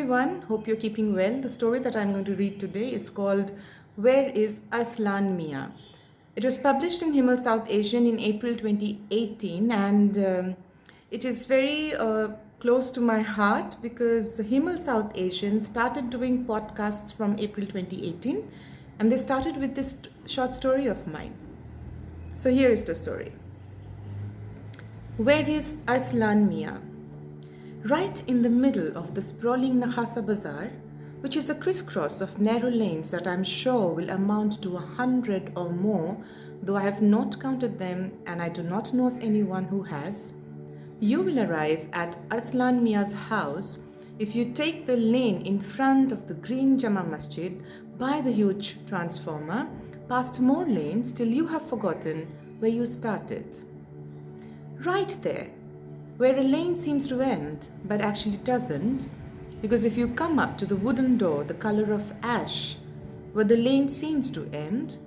everyone. Hope you're keeping well. The story that I'm going to read today is called Where is Arsalan Miyan? It was published in Himal South Asian in April 2018, and it is very close to my heart because Himal South Asian started doing podcasts from April 2018, and they started with this short story of mine. So here is the story. Where is Arsalan Miyan? Right in the middle of the sprawling Nakhasa Bazaar, which is a crisscross of narrow lanes that I'm sure will amount to 100 or more, though I have not counted them and I do not know of anyone who has, you will arrive at Arsalan Miyan's house if you take the lane in front of the green Jama Masjid by the huge transformer, past more lanes till you have forgotten where you started. Right there, where a lane seems to end, but actually doesn't, because if you come up to the wooden door the color of ash, where the lane seems to end,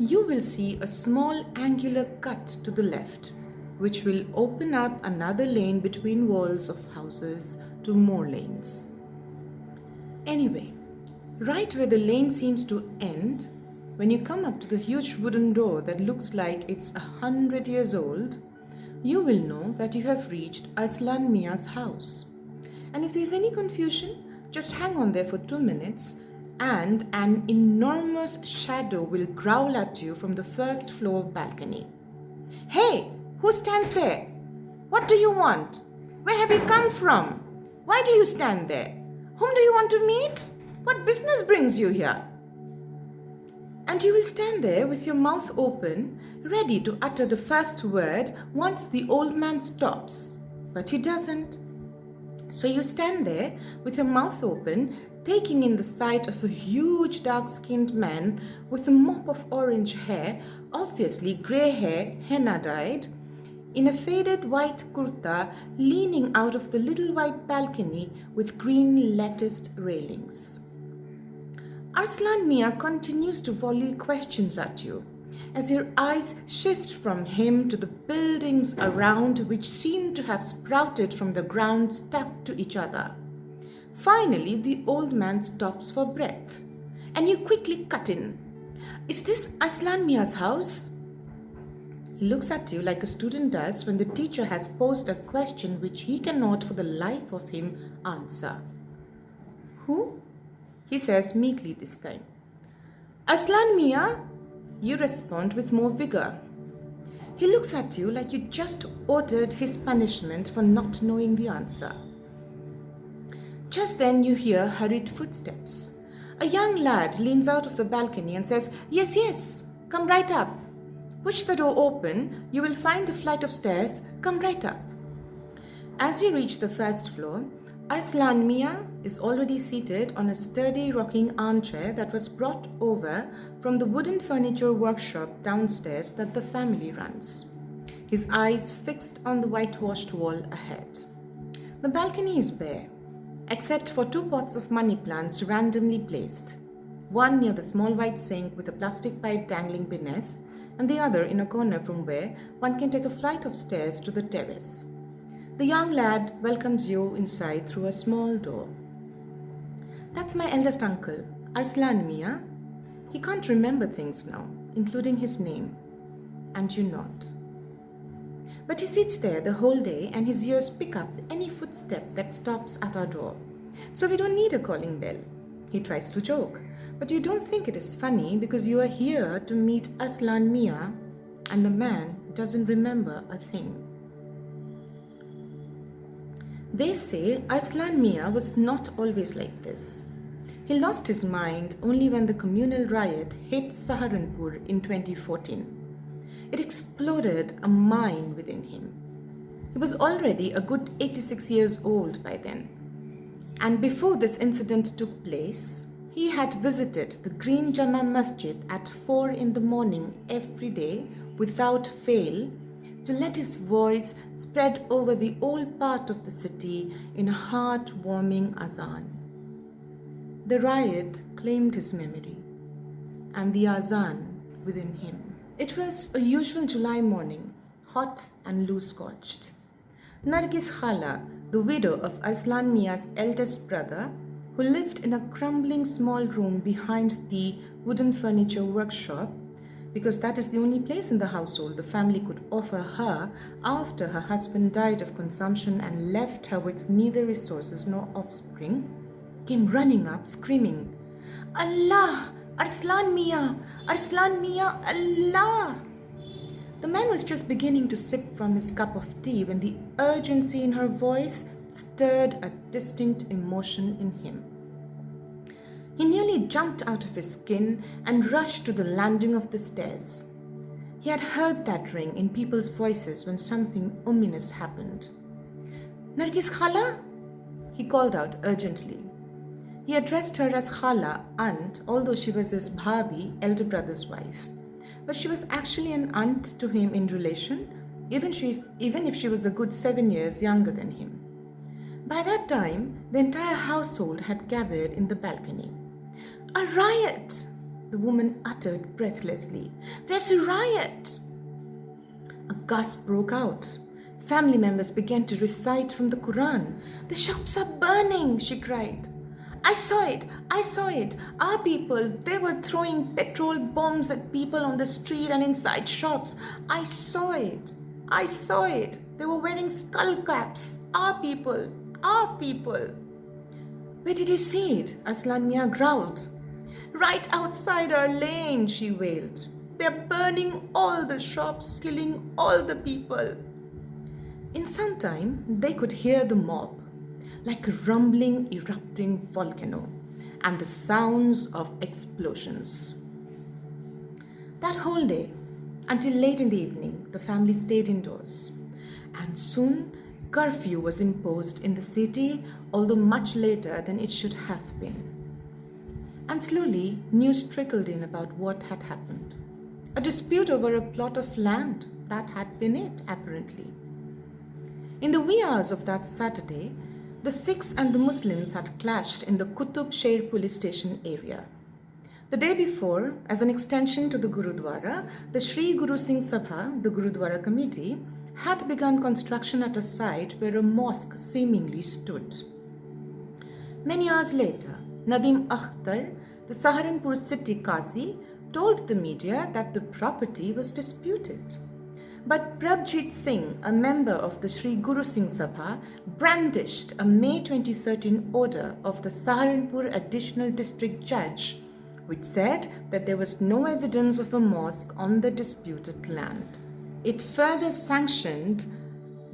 you will see a small angular cut to the left, which will open up another lane between walls of houses to more lanes. Anyway, right where the lane seems to end, when you come up to the huge wooden door that looks like it's 100 years old, you will know that you have reached Arsalan Miyan's house. And if there is any confusion, just hang on there for 2 minutes and an enormous shadow will growl at you from the first floor balcony. Hey, who stands there? What do you want? Where have you come from? Why do you stand there? Whom do you want to meet? What business brings you here? And you will stand there with your mouth open, ready to utter the first word once the old man stops. But he doesn't. So you stand there with your mouth open, taking in the sight of a huge dark-skinned man with a mop of orange hair, obviously grey hair, henna-dyed, in a faded white kurta, leaning out of the little white balcony with green latticed railings. Arsalan Miyan continues to volley questions at you as your eyes shift from him to the buildings around which seem to have sprouted from the ground stuck to each other. Finally, the old man stops for breath and you quickly cut in. Is this Arsalan Miyan's house? He looks at you like a student does when the teacher has posed a question which he cannot for the life of him answer. Who? He says meekly this time. Arsalan Miyan, you respond with more vigor. He looks at you like you just ordered his punishment for not knowing the answer. Just then you hear hurried footsteps. A young lad leans out of the balcony and says, Yes, yes, come right up. Push the door open, you will find a flight of stairs, come right up. As you reach the first floor, Arsalan Miyan is already seated on a sturdy rocking armchair that was brought over from the wooden furniture workshop downstairs that the family runs, his eyes fixed on the whitewashed wall ahead. The balcony is bare, except for 2 pots of money plants randomly placed, one near the small white sink with a plastic pipe dangling beneath, and the other in a corner from where one can take a flight of stairs to the terrace. The young lad welcomes you inside through a small door. That's my eldest uncle, Arsalan Miyan. He can't remember things now, including his name. And you nod. But he sits there the whole day and his ears pick up any footstep that stops at our door. So we don't need a calling bell. He tries to joke, but you don't think it is funny because you are here to meet Arsalan Miyan and the man doesn't remember a thing. They say Arsalan Miyan was not always like this. He lost his mind only when the communal riot hit Saharanpur in 2014. It exploded a mine within him. He was already a good 86 years old by then. And before this incident took place, he had visited the Green Jama Masjid at 4 in the morning every day without fail, to let his voice spread over the old part of the city in a heart-warming azan. The riot claimed his memory and the azan within him. It was a usual July morning, hot and loose-scorched. Nargis Khala, the widow of Arsalan Miyan's eldest brother, who lived in a crumbling small room behind the wooden furniture workshop, because that is the only place in the household the family could offer her after her husband died of consumption and left her with neither resources nor offspring, came running up screaming, "Allah! Arsalan Miyan! Arsalan Miyan! Allah!" The man was just beginning to sip from his cup of tea when the urgency in her voice stirred a distinct emotion in him. He nearly jumped out of his skin and rushed to the landing of the stairs. He had heard that ring in people's voices when something ominous happened. "Nargis Khala?" he called out urgently. He addressed her as Khala, aunt, although she was his bhabi, elder brother's wife. But she was actually an aunt to him in relation, even if she was a good 7 years younger than him. By that time, the entire household had gathered in the balcony. "A riot!" the woman uttered breathlessly. "There's a riot!" A gasp broke out. Family members began to recite from the Quran. "The shops are burning," she cried. I saw it. Our people, they were throwing petrol bombs at people on the street and inside shops. I saw it. They were wearing skull caps. Our people. "Where did you see it?" Arsalan Miyan growled. "Right outside our lane," she wailed. "They're burning all the shops, killing all the people." In some time, they could hear the mob, like a rumbling, erupting volcano, and the sounds of explosions. That whole day, until late in the evening, the family stayed indoors, and soon curfew was imposed in the city, although much later than it should have been. And slowly, news trickled in about what had happened. A dispute over a plot of land, that had been it, apparently. In the wee hours of that Saturday, the Sikhs and the Muslims had clashed in the Qutub Sher police station area. The day before, as an extension to the Gurudwara, the Sri Guru Singh Sabha, the Gurudwara committee, had begun construction at a site where a mosque seemingly stood. Many hours later, Nadim Akhtar, the Saharanpur city Qazi, told the media that the property was disputed. But Prabjit Singh, a member of the Sri Guru Singh Sabha, brandished a May 2013 order of the Saharanpur Additional District Judge, which said that there was no evidence of a mosque on the disputed land. It further sanctioned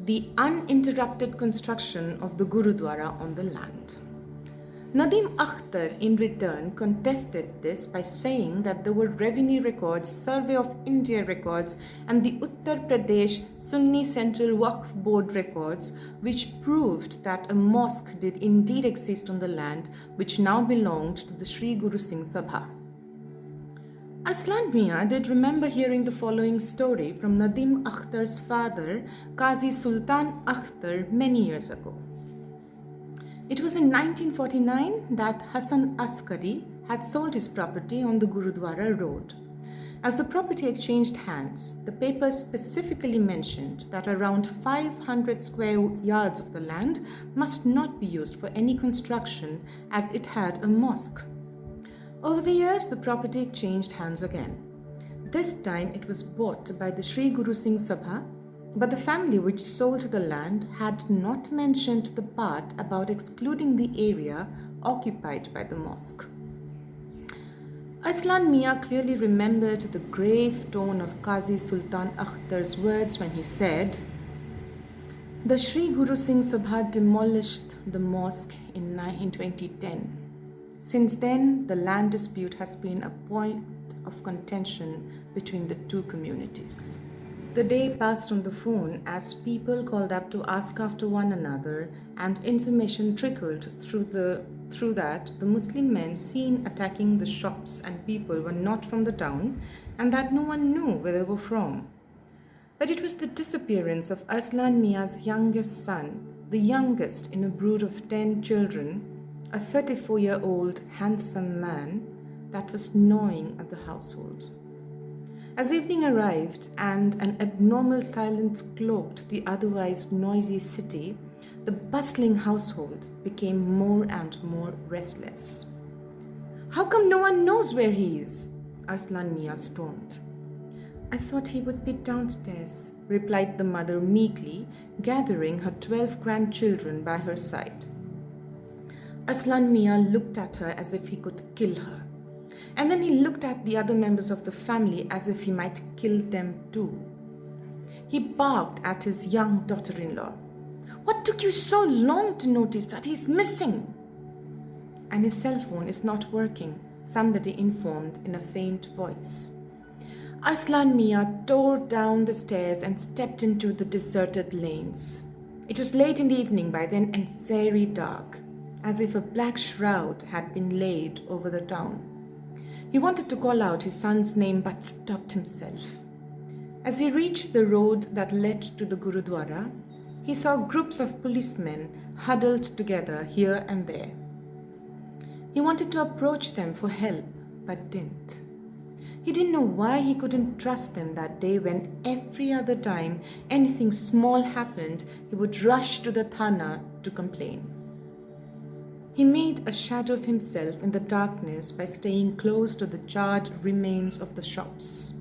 the uninterrupted construction of the Gurudwara on the land. Nadim Akhtar, in return, contested this by saying that there were revenue records, Survey of India records, and the Uttar Pradesh Sunni Central Waqf Board records, which proved that a mosque did indeed exist on the land, which now belonged to the Sri Guru Singh Sabha. Arsalan Miyan did remember hearing the following story from Nadim Akhtar's father, Qazi Sultan Akhtar, many years ago. It was in 1949 that Hassan Askari had sold his property on the Gurudwara road. As the property exchanged hands, the papers specifically mentioned that around 500 square yards of the land must not be used for any construction as it had a mosque. Over the years, the property exchanged hands again. This time it was bought by the Sri Guru Singh Sabha, but the family which sold the land had not mentioned the part about excluding the area occupied by the mosque. Arsalan Miyan clearly remembered the grave tone of Qazi Sultan Akhtar's words when he said, "The Sri Guru Singh Sabha demolished the mosque in 2010. Since then, the land dispute has been a point of contention between the two communities." The day passed on the phone as people called up to ask after one another, and information trickled through that the Muslim men seen attacking the shops and people were not from the town and that no one knew where they were from. But it was the disappearance of Arsalan Miyan's youngest son, the youngest in a brood of 10 children, a 34-year-old handsome man, that was gnawing at the household. As evening arrived and an abnormal silence cloaked the otherwise noisy city, the bustling household became more and more restless. "How come no one knows where he is?" Arsalan Miyan stormed. "I thought he would be downstairs," replied the mother meekly, gathering her 12 grandchildren by her side. Arsalan Miyan looked at her as if he could kill her. And then he looked at the other members of the family as if he might kill them too. He barked at his young daughter-in-law. "What took you so long to notice that he's missing?" "And his cell phone is not working," somebody informed in a faint voice. Arsalan Miyan tore down the stairs and stepped into the deserted lanes. It was late in the evening by then and very dark, as if a black shroud had been laid over the town. He wanted to call out his son's name but stopped himself. As he reached the road that led to the Gurudwara, he saw groups of policemen huddled together here and there. He wanted to approach them for help but didn't. He didn't know why he couldn't trust them that day when every other time anything small happened, he would rush to the thana to complain. He made a shadow of himself in the darkness by staying close to the charred remains of the shops.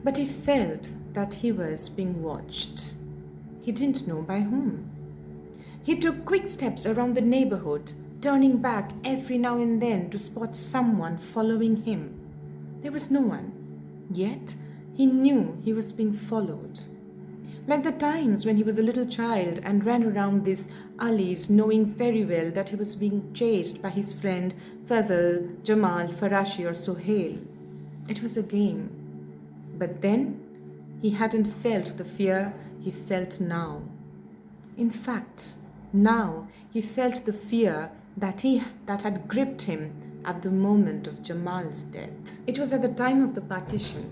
But he felt that he was being watched. He didn't know by whom. He took quick steps around the neighborhood, turning back every now and then to spot someone following him. There was no one, yet he knew he was being followed. Like the times when he was a little child and ran around these alleys knowing very well that he was being chased by his friend Fazal, Jamal, Farashi or Sohail. It was a game. But then he hadn't felt the fear he felt now. In fact, now he felt the fear that had gripped him at the moment of Jamal's death. It was at the time of the partition.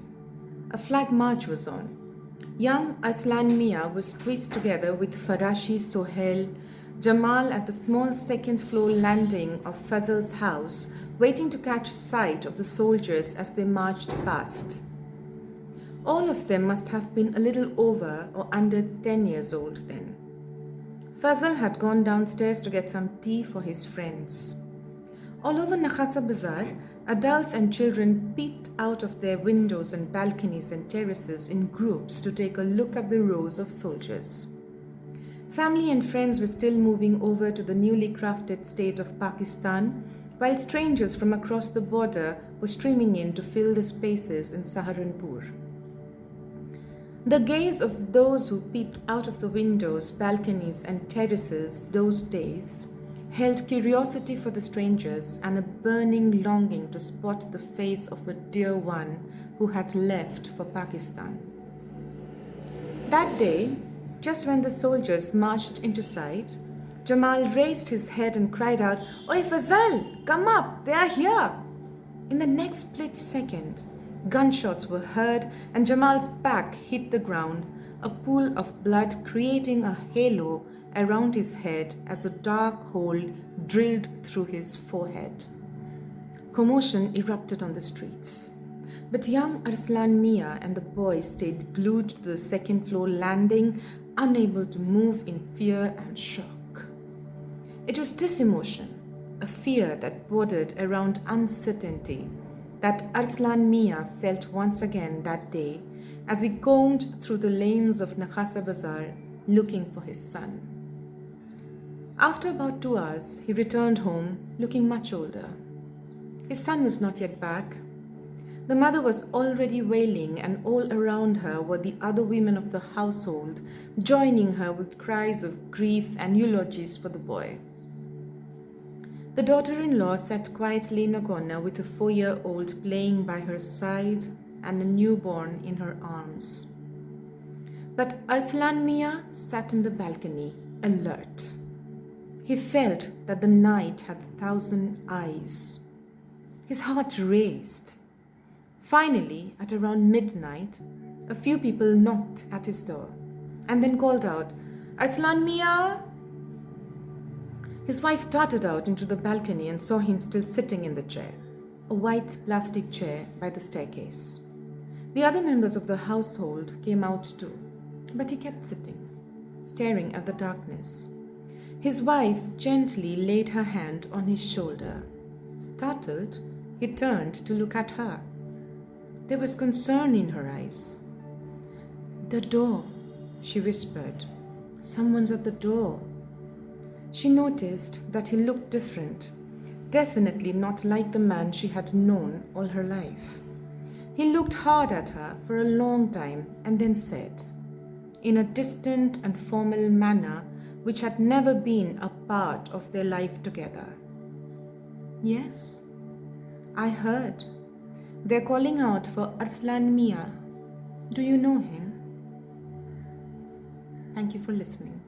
A flag march was on. Young Arsalan Miyan was squeezed together with Farashi, Sohail, Jamal at the small second-floor landing of Fazal's house, waiting to catch sight of the soldiers as they marched past. All of them must have been a little over or under 10 years old then. Fazal had gone downstairs to get some tea for his friends. All over Nakhasa Bazaar, adults and children peeped out of their windows and balconies and terraces in groups to take a look at the rows of soldiers. Family and friends were still moving over to the newly crafted state of Pakistan, while strangers from across the border were streaming in to fill the spaces in Saharanpur. The gaze of those who peeped out of the windows, balconies, and terraces those days held curiosity for the strangers and a burning longing to spot the face of a dear one who had left for Pakistan. That day, just when the soldiers marched into sight, Jamal raised his head and cried out, "Oi Fazal, come up, they are here!" In the next split second, gunshots were heard and Jamal's back hit the ground, a pool of blood creating a halo around his head as a dark hole drilled through his forehead. Commotion erupted on the streets. But young Arsalan Miyan and the boys stayed glued to the second-floor landing, unable to move in fear and shock. It was this emotion, a fear that bordered around uncertainty, that Arsalan Miyan felt once again that day as he combed through the lanes of Nakhasa Bazaar looking for his son. After about 2 hours, he returned home looking much older. His son was not yet back. The mother was already wailing, and all around her were the other women of the household, joining her with cries of grief and eulogies for the boy. The daughter-in-law sat quietly in a corner with a 4-year-old playing by her side and a newborn in her arms. But Arsalan Miyan sat in the balcony, alert. He felt that the night had 1,000 eyes. His heart raced. Finally, at around midnight, a few people knocked at his door and then called out, "Arsalan Miyan!" His wife darted out into the balcony and saw him still sitting in the chair, a white plastic chair by the staircase. The other members of the household came out too, but he kept sitting, staring at the darkness. His wife gently laid her hand on his shoulder. Startled, he turned to look at her. There was concern in her eyes. "The door," she whispered. "Someone's at the door." She noticed that he looked different, definitely not like the man she had known all her life. He looked hard at her for a long time and then said, in a distant and formal manner which had never been a part of their life together, "Yes, I heard. They're calling out for Arsalan Miyan. Do you know him?" Thank you for listening.